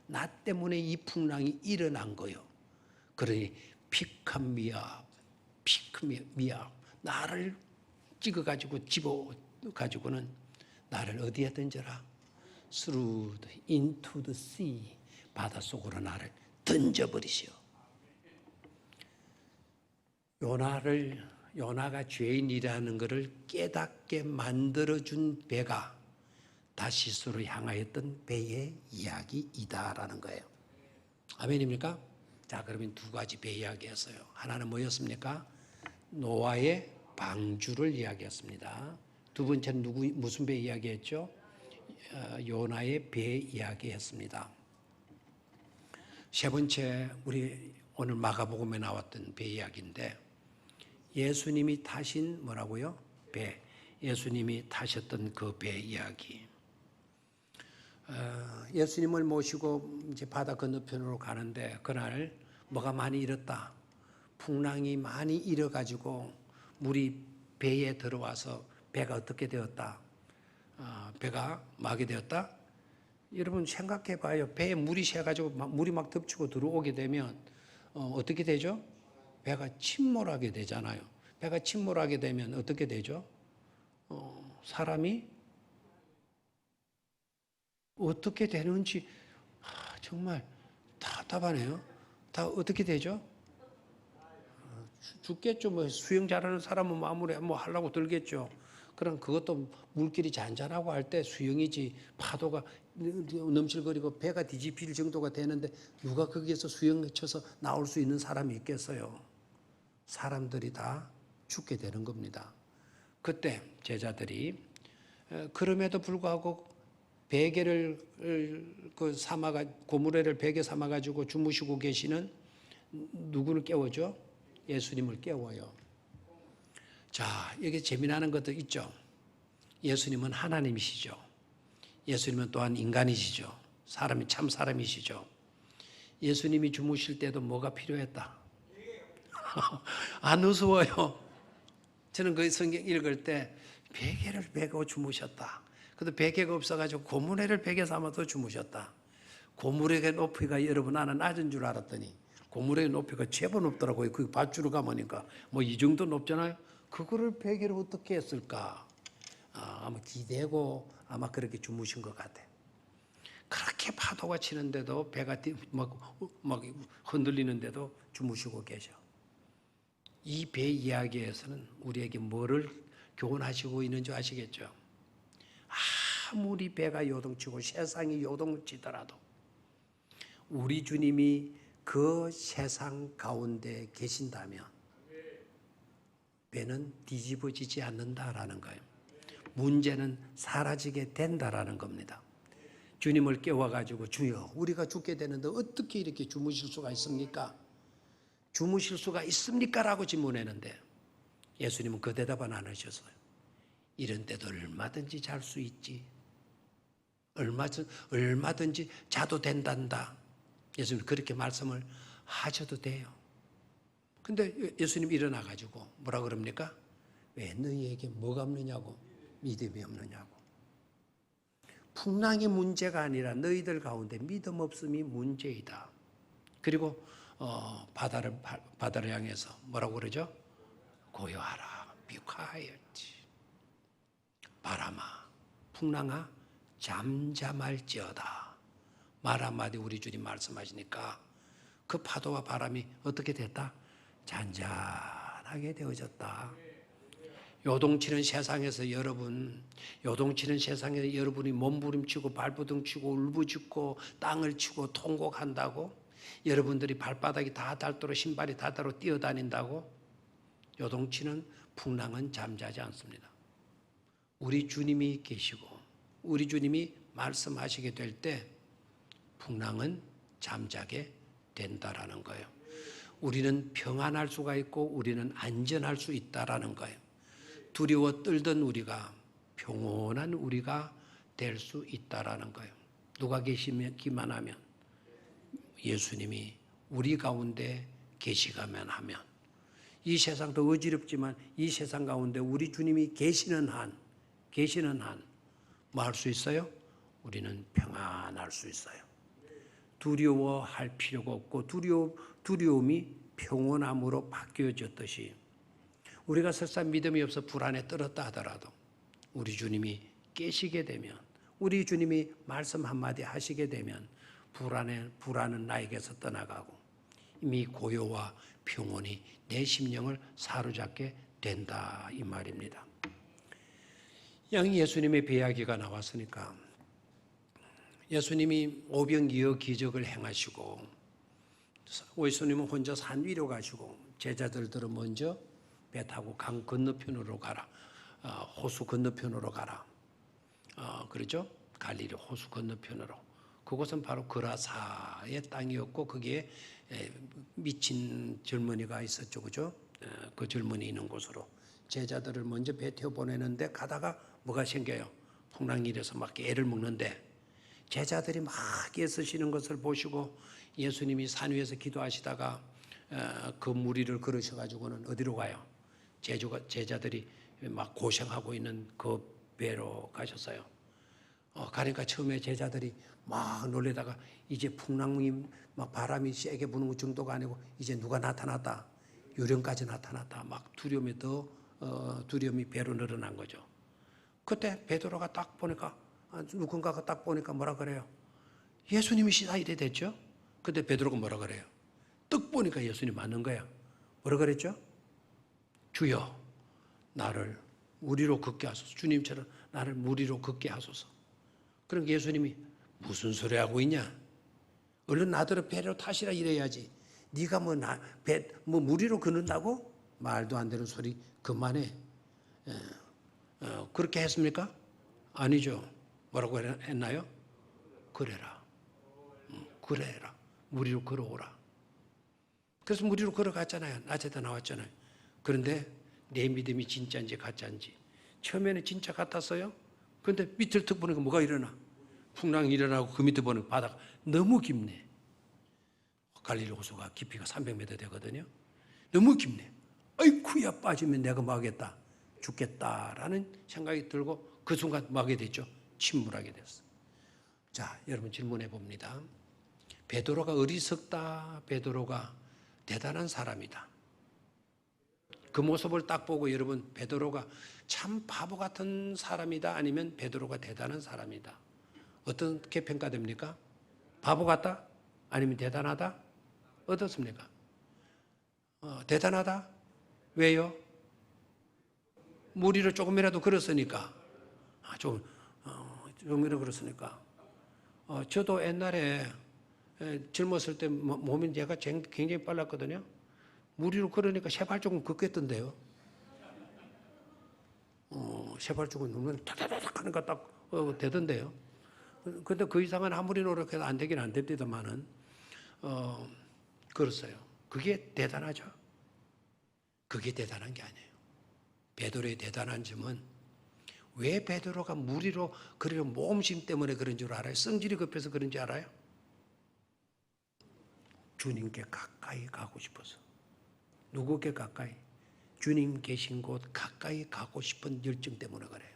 나 때문에 이 풍랑이 일어난 거요. 그러니 피칸미압 나를 찍어가지고 집어가지고는 나를 어디에 던져라? through into the sea. 바닷속으로 나를 던져버리시오. 요나가 죄인이라는 것을 깨닫게 만들어준 배가 다시스로 향하였던 배의 이야기이다라는 거예요. 아멘입니까? 자, 그러면 두 가지 배 이야기했어요. 하나는 뭐였습니까? 노아의 방주를 이야기했습니다. 두 번째는 무슨 배 이야기했죠? 요나의 배 이야기했습니다. 세 번째, 우리 오늘 마가복음에 나왔던 배 이야기인데, 예수님이 타신 뭐라고요? 배. 예수님이 타셨던 그 배 이야기. 예수님을 모시고 이제 바다 건너편으로 가는데 그날 뭐가 많이 일었다. 풍랑이 많이 일어가지고 물이 배에 들어와서 배가 어떻게 되었다? 배가 막이 되었다? 여러분 생각해 봐요. 배에 물이 새가지고 물이 막 덮치고 들어오게 되면 어떻게 되죠? 배가 침몰하게 되잖아요. 배가 침몰하게 되면 어떻게 되죠? 사람이 어떻게 되는지 정말 답답하네요. 다 어떻게 되죠? 죽겠죠. 뭐 수영 잘하는 사람은 마무리 뭐 하려고 들겠죠. 그럼 그것도 물길이 잔잔하고 할 때 수영이지, 파도가 넘실거리고 배가 뒤집힐 정도가 되는데 누가 거기에서 수영 쳐서 나올 수 있는 사람이 있겠어요? 사람들이 다 죽게 되는 겁니다. 그때 제자들이 그럼에도 불구하고 베개를 고무래를 베개 삼아 가지고 주무시고 계시는 누구를 깨워줘? 예수님을 깨워요. 자, 여기 재미나는 것도 있죠. 예수님은 하나님이시죠. 예수님은 또한 인간이시죠. 사람이 참 사람이시죠. 예수님이 주무실 때도 뭐가 필요했다? 안 우스워요. 저는 그 성경 읽을 때 베개를 베고 주무셨다. 근데 베개가 없어가지고 고무래를 베개 삼아서 주무셨다. 고무래의 높이가 여러분 나는 낮은 줄 알았더니 고무래의 높이가 제법 높더라고요. 그 밧줄로 가보니까 뭐 이 정도 높잖아요. 그거를 베개를 어떻게 했을까? 아마 기대고 아마 그렇게 주무신 것 같아요. 그렇게 파도가 치는데도 배가 막 흔들리는데도 주무시고 계셔. 이 배 이야기에서는 우리에게 뭐를 교훈하시고 있는지 아시겠죠? 아무리 배가 요동치고 세상이 요동치더라도 우리 주님이 그 세상 가운데 계신다면 배는 뒤집어지지 않는다라는 거예요. 문제는 사라지게 된다라는 겁니다. 주님을 깨워가지고 주여 우리가 죽게 되는데 어떻게 이렇게 주무실 수가 있습니까? 주무실 수가 있습니까? 라고 질문했는데 예수님은 그 대답은 안 하셨어요. 이런 때도 얼마든지 잘 수 있지. 얼마든지 자도 된단다. 예수님 그렇게 말씀을 하셔도 돼요. 근데 예수님 일어나가지고 뭐라 그럽니까? 왜 너희에게 뭐가 없느냐고? 믿음이 없느냐고. 풍랑이 문제가 아니라 너희들 가운데 믿음 없음이 문제이다. 그리고 바다를 향해서 뭐라고 그러죠? 고요하라. Be quiet. 바람아, 풍랑아, 잠잠할지어다. 말 한마디 우리 주님 말씀하시니까 그 파도와 바람이 어떻게 됐다? 잔잔하게 평안하게 되어졌다. 요동치는 세상에서 여러분이 몸부림치고 발부둥치고 울부짖고 땅을 치고 통곡한다고, 여러분들이 발바닥이 다 닳도록 신발이 닳도록 뛰어다닌다고, 요동치는 풍랑은 잠자지 않습니다. 우리 주님이 계시고 우리 주님이 말씀하시게 될 때 풍랑은 잠자게 된다라는 거예요. 우리는 평안할 수가 있고 우리는 안전할 수 있다라는 거예요. 두려워 떨던 우리가 평온한 우리가 될 수 있다라는 거예요. 누가 계시기만 하면, 예수님이 우리 가운데 계시가면 하면, 이 세상도 어지럽지만 이 세상 가운데 우리 주님이 계시는 한 뭐 할 수 있어요? 우리는 평안할 수 있어요. 두려워할 필요가 없고 두려움이 평온함으로 바뀌어졌듯이, 우리가 설사 믿음이 없어 불안에 떨었다 하더라도 우리 주님이 깨시게 되면, 우리 주님이 말씀 한마디 하시게 되면 불안은 나에게서 떠나가고 이미 고요와 평온이 내 심령을 사로잡게 된다, 이 말입니다. 예수님의 배이야기가 나왔으니까, 예수님이 오병이어 기적을 행하시고 예수님은 혼자 산 위로 가시고 제자들들은 먼저 배 타고 강 건너편으로 가라, 호수 건너편으로 가라, 그러죠? 갈릴리 호수 건너편으로. 그곳은 바로 그라사의 땅이었고 거기에 미친 젊은이가 있었죠, 그죠? 그 젊은이 있는 곳으로 제자들을 먼저 배 태워 보내는데, 가다가 뭐가 생겨요? 풍랑이 일어서 막 애를 먹는데, 제자들이 막 애쓰시는 것을 보시고 예수님이 산 위에서 기도하시다가 그 무리를 걸으셔가지고는 어디로 가요? 제자들이 막 고생하고 있는 그 배로 가셨어요. 가니까 처음에 제자들이 막 놀래다가, 이제 풍랑이 막 바람이 세게 부는 것 정도가 아니고 이제 누가 나타났다, 유령까지 나타났다, 막 두려움이 배로 늘어난 거죠. 그때 베드로가 딱 보니까, 누군가가 딱 보니까 뭐라 그래요? 예수님이시다, 이래 됐죠. 근데 베드로가 뭐라 그래요? 떡 보니까 예수님 맞는 거야. 뭐라 그랬죠? 주여, 나를 무리로 걷게 하소서. 주님처럼 나를 무리로 걷게 하소서. 그러니까 예수님이 무슨 소리 하고 있냐? 얼른 나더러 배로 타시라 이래야지. 네가 뭐 무리로 걷는다고? 말도 안 되는 소리 그만해. 그렇게 했습니까? 아니죠. 뭐라고 했나요? 그래라. 그래라. 무리로 걸어오라. 그래서 무리로 걸어갔잖아요. 낮에도 나왔잖아요. 그런데 내 믿음이 진짜인지 가짜인지, 처음에는 진짜 같았어요. 그런데 밑을 턱 보니까 뭐가 일어나? 풍랑이 일어나고 그 밑에 보는 바다가 너무 깊네. 갈릴리 호수가 깊이가 300m 되거든요. 너무 깊네. 아이쿠야, 빠지면 내가 뭐 하겠다? 죽겠다라는 생각이 들고 그 순간 뭐 하게 됐죠? 침몰하게 됐어요. 자, 여러분 질문해 봅니다. 베드로가 어리석다, 베드로가 대단한 사람이다. 그 모습을 딱 보고 여러분, 베드로가 참 바보 같은 사람이다, 아니면 베드로가 대단한 사람이다, 어떻게 평가됩니까? 바보 같다? 아니면 대단하다? 어떻습니까? 대단하다? 왜요? 무리를 조금이라도 걸었으니까. 조금이라도 걸었으니까. 저도 옛날에 젊었을 때 몸이 제가 굉장히 빨랐거든요. 무리로 걸으니까 세발조금 걷겠던데요. 세발조금 누르면 타다닥 하니까 딱 되던데요. 근데 그 이상은 아무리 노력해도 안 되긴 안 됩니다만은 그렇어요. 그게 대단하죠. 그게 대단한 게 아니에요. 베드로의 대단한 점은, 왜 베드로가 무리로 그리고 모험심 때문에 그런 줄 알아요? 성질이 급해서 그런 줄 알아요? 주님께 가까이 가고 싶어서. 누구께 가까이? 주님 계신 곳 가까이 가고 싶은 열정 때문에 그래요.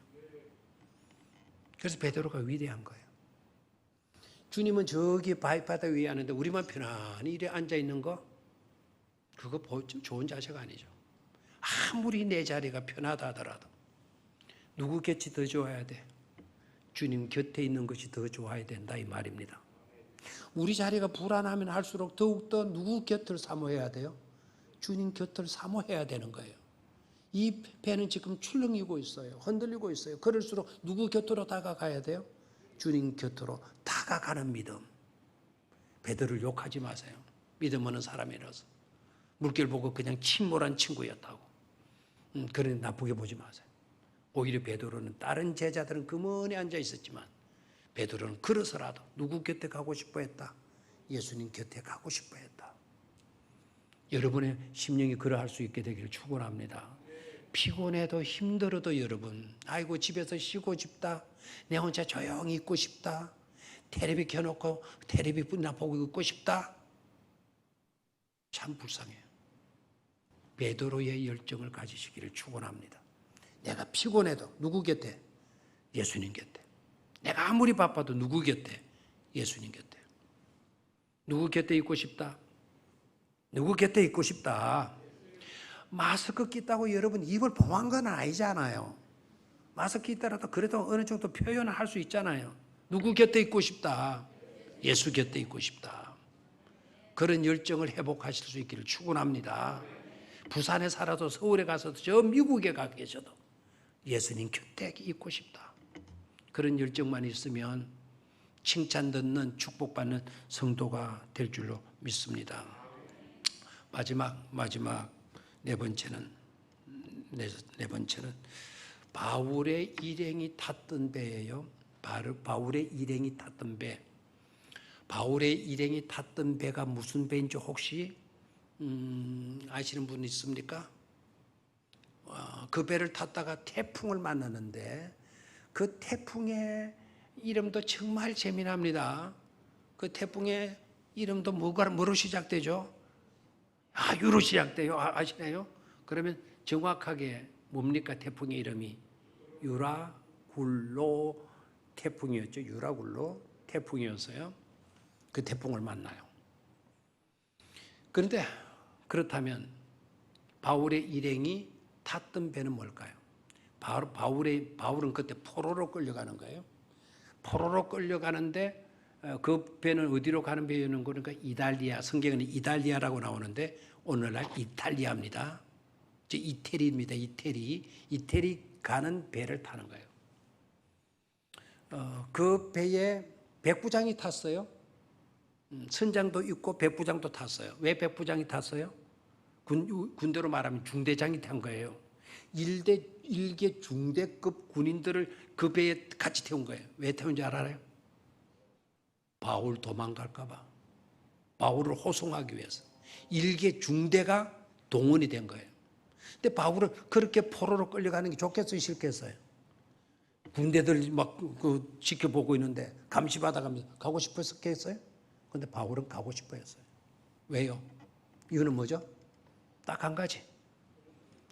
그래서 베드로가 위대한 거예요. 주님은 저기 바다 위에 하는데 우리만 편안히 이래 앉아 있는 거, 그거 좋은 자세가 아니죠. 아무리 내 자리가 편하다 하더라도 누구 곁이 더 좋아야 돼? 주님 곁에 있는 것이 더 좋아야 된다, 이 말입니다. 우리 자리가 불안하면 할수록 더욱더 누구 곁을 사모해야 돼요? 주님 곁을 사모해야 되는 거예요. 이 배는 지금 출렁이고 있어요. 흔들리고 있어요. 그럴수록 누구 곁으로 다가가야 돼요? 주님 곁으로 다가가는 믿음. 베드로를 욕하지 마세요. 믿음 없는 사람이라서. 물길 보고 그냥 침몰한 친구였다고. 그러니 나쁘게 보지 마세요. 오히려 베드로는 다른 제자들은 그만히 앉아 있었지만 베드로는 그래서라도 누구 곁에 가고 싶어 했다? 예수님 곁에 가고 싶어 했다. 여러분의 심령이 그러할 수 있게 되기를 축원합니다. 피곤해도 힘들어도 여러분, 아이고 집에서 쉬고 싶다. 내 혼자 조용히 있고 싶다. 텔레비 켜놓고 텔레비나 보고 있고 싶다. 참 불쌍해요. 베드로의 열정을 가지시기를 축원합니다. 내가 피곤해도 누구 곁에? 예수님 곁에. 내가 아무리 바빠도 누구 곁에? 예수님 곁에. 누구 곁에 있고 싶다? 누구 곁에 있고 싶다? 마스크 끼다고 여러분 입을 봉한 건 아니잖아요. 마스크 끼더라도 그래도 어느 정도 표현을 할 수 있잖아요. 누구 곁에 있고 싶다? 예수 곁에 있고 싶다. 그런 열정을 회복하실 수 있기를 축원합니다. 부산에 살아도 서울에 가서도 저 미국에 가 계셔도 예수님 곁에 있고 싶다. 그런 열정만 있으면 칭찬 듣는 축복받는 성도가 될 줄로 믿습니다. 마지막 네 번째는 바울의 일행이 탔던 배예요. 바울의 일행이 탔던 배. 바울의 일행이 탔던 배가 무슨 배인지 혹시 아시는 분 있습니까? 그 배를 탔다가 태풍을 만나는데 그 태풍의 이름도 정말 재미납니다. 그 태풍의 이름도 뭐로 시작되죠? 유로 시작돼요. 아시나요? 그러면 정확하게 뭡니까? 태풍의 이름이 유라굴로 태풍이었죠. 유라굴로 태풍이었어요. 그 태풍을 만나요. 그런데 그렇다면 바울의 일행이 탔던 배는 뭘까요? 바울은 그때 포로로 끌려가는 거예요. 포로로 끌려가는데 그 배는 어디로 가는 배였는 거니까 이달리아, 성경에는 이달리아라고 나오는데 오늘날 이탈리아입니다. 이태리입니다. 이태리 가는 배를 타는 거예요. 그 배에 백부장이 탔어요. 선장도 있고 백부장도 탔어요. 왜 백부장이 탔어요? 군대로 말하면 중대장이 탄 거예요. 일개 중대급 군인들을 그 배에 같이 태운 거예요. 왜 태운지 알아요? 바울 도망갈까 봐. 바울을 호송하기 위해서. 일개 중대가 동원이 된 거예요. 근데 바울은 그렇게 포로로 끌려가는 게 좋겠어요? 싫겠어요? 군대들 막 지켜보고 있는데 감시받아가면서 가고 싶었겠어요? 근데 바울은 가고 싶어 했어요. 왜요? 이유는 뭐죠? 딱 한 가지.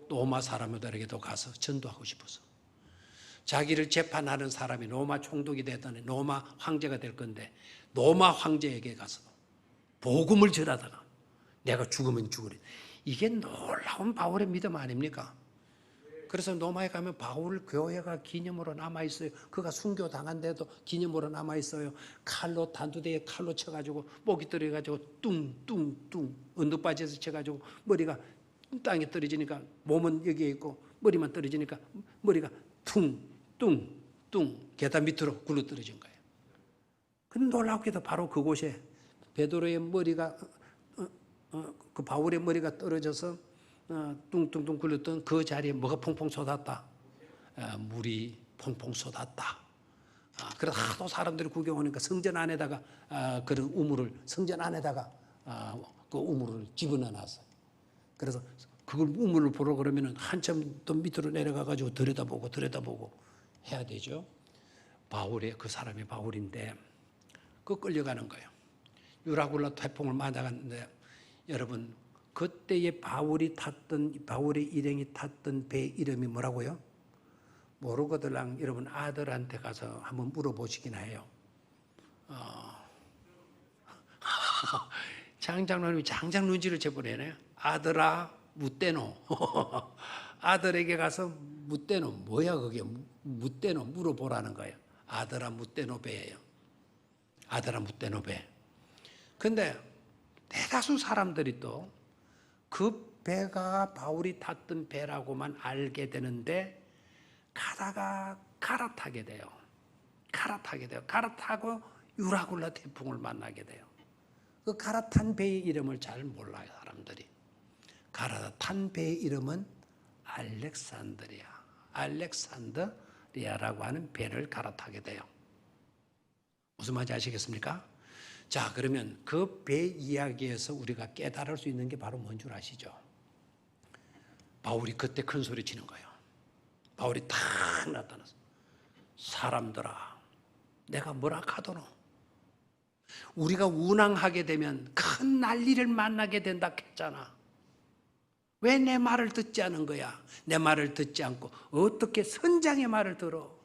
로마 사람들에게도 가서 전도하고 싶어서. 자기를 재판하는 사람이 로마 총독이 되더니 로마 황제가 될 건데 로마 황제에게 가서 복음을 전하다가 내가 죽으면 죽으리. 이게 놀라운 바울의 믿음 아닙니까? 그래서 로마에 가면 바울 교회가 기념으로 남아있어요. 그가 순교당한 데도 기념으로 남아있어요. 단두대에 칼로 쳐가지고 목이 떨어져가지고 뚱뚱뚱 언덕바지에서 쳐가지고 머리가 땅에 떨어지니까 몸은 여기에 있고 머리만 떨어지니까 머리가 뚱뚱뚱 계단 밑으로 굴러 떨어진 거예요. 근데 놀랍게도 바로 그곳에 베드로의 머리가 그 바울의 머리가 떨어져서 뚱뚱뚱 굴렀던 그 자리에 뭐가 퐁퐁 쏟았다? 물이 퐁퐁 쏟았다. 그래서 하도 사람들이 구경 오니까 성전 안에다가 그런 우물을 성전 안에다가 그 우물을 집어넣어 놨어요. 그래서 그걸 우물을 보러 그러면은 한참 더 밑으로 내려가 가지고 들여다보고 해야 되죠. 그 사람이 바울인데 그 끌려가는 거예요. 유라굴라 태풍을 맞아갔는데 여러분 그때의 바울의 일행이 탔던 배 이름이 뭐라고요? 모르거들랑 여러분 아들한테 가서 한번 물어보시긴 해요. 장장로님이 장장 눈치를 채버리네요. 아들아 묻대노. 아들에게 가서 묻대노 뭐야 그게 묻대노 물어보라는 거예요. 아들아 묻대노 배예요. 아들아 묻대노 배. 근데 대다수 사람들이 또 그 배가 바울이 탔던 배라고만 알게 되는데 가다가 갈아타게 돼요. 갈아타고 유라굴라 태풍을 만나게 돼요. 그 갈아탄 배의 이름을 잘 몰라요, 사람들이. 갈아탄 배의 이름은 알렉산드리아라고 하는 배를 갈아타게 돼요. 무슨 말인지 아시겠습니까? 자, 그러면 그 배 이야기에서 우리가 깨달을 수 있는 게 바로 뭔 줄 아시죠? 바울이 그때 큰 소리 치는 거예요. 바울이 탁 나타났어. 사람들아, 내가 뭐라 하더노? 우리가 운항하게 되면 큰 난리를 만나게 된다 했잖아. 왜 내 말을 듣지 않은 거야? 내 말을 듣지 않고 어떻게 선장의 말을 들어?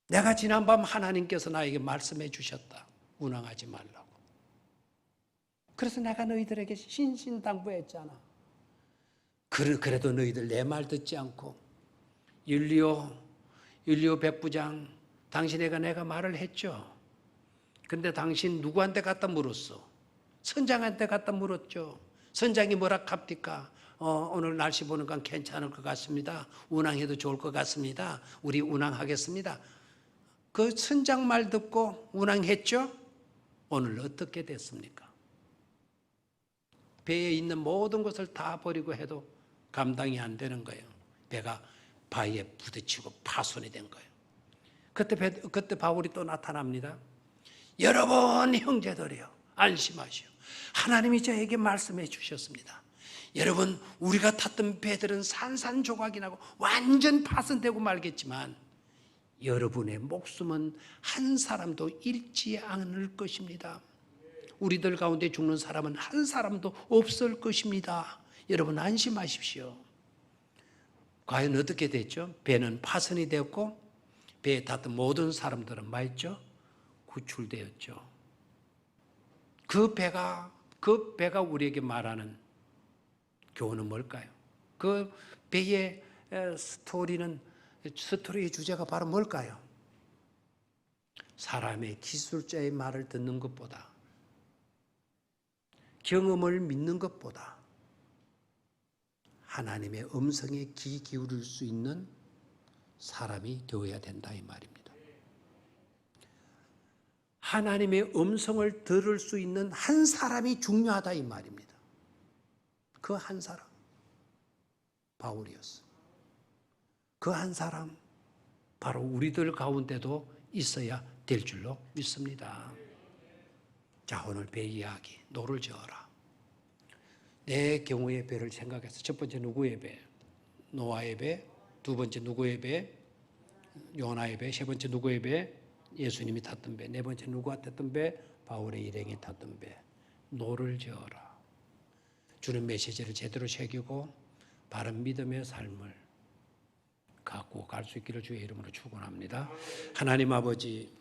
내가 지난밤 하나님께서 나에게 말씀해 주셨다. 운항하지 말라고. 그래서 내가 너희들에게 신신당부했잖아. 그래도 너희들 내 말 듣지 않고 율리오 백부장, 당신에게 내가 말을 했죠. 근데 당신 누구한테 갖다 물었어? 선장한테 갖다 물었죠. 선장이 뭐라 합니까? 오늘 날씨 보는 건 괜찮을 것 같습니다. 운항해도 좋을 것 같습니다. 우리 운항하겠습니다. 그 선장 말 듣고 운항했죠? 오늘 어떻게 됐습니까? 배에 있는 모든 것을 다 버리고 해도 감당이 안 되는 거예요. 배가 바위에 부딪히고 파손이 된 거예요. 그때 바울이 또 나타납니다. 여러분 형제들이여, 안심하시오. 하나님이 저에게 말씀해 주셨습니다. 여러분, 우리가 탔던 배들은 산산조각이 나고 완전 파손되고 말겠지만 여러분의 목숨은 한 사람도 잃지 않을 것입니다. 우리들 가운데 죽는 사람은 한 사람도 없을 것입니다. 여러분 안심하십시오. 과연 어떻게 됐죠? 배는 파손이 되었고 배에 탔던 모든 사람들은 뭐했죠? 구출되었죠. 그 배가 우리에게 말하는 교훈은 뭘까요? 그 배의 스토리의 주제가 바로 뭘까요? 사람의 기술자의 말을 듣는 것보다, 경험을 믿는 것보다 하나님의 음성에 귀 기울일 수 있는 사람이 되어야 된다, 이 말입니다. 하나님의 음성을 들을 수 있는 한 사람이 중요하다, 이 말입니다. 그 한 사람, 바울이었어. 그 한 사람, 바로 우리들 가운데도 있어야 될 줄로 믿습니다. 자, 오늘 배 이야기, 노를 저어라. 내 경우의 배를 생각해서 첫 번째 누구의 배? 노아의 배. 두 번째 누구의 배? 요나의 배. 세 번째 누구의 배? 예수님이 탔던 배. 네 번째 누구가 탔던 배? 바울의 일행이 탔던 배. 노를 저어라. 주는 메시지를 제대로 새기고 바른 믿음의 삶을 갖고 갈 수 있기를 주의 이름으로 축원합니다. 하나님 아버지,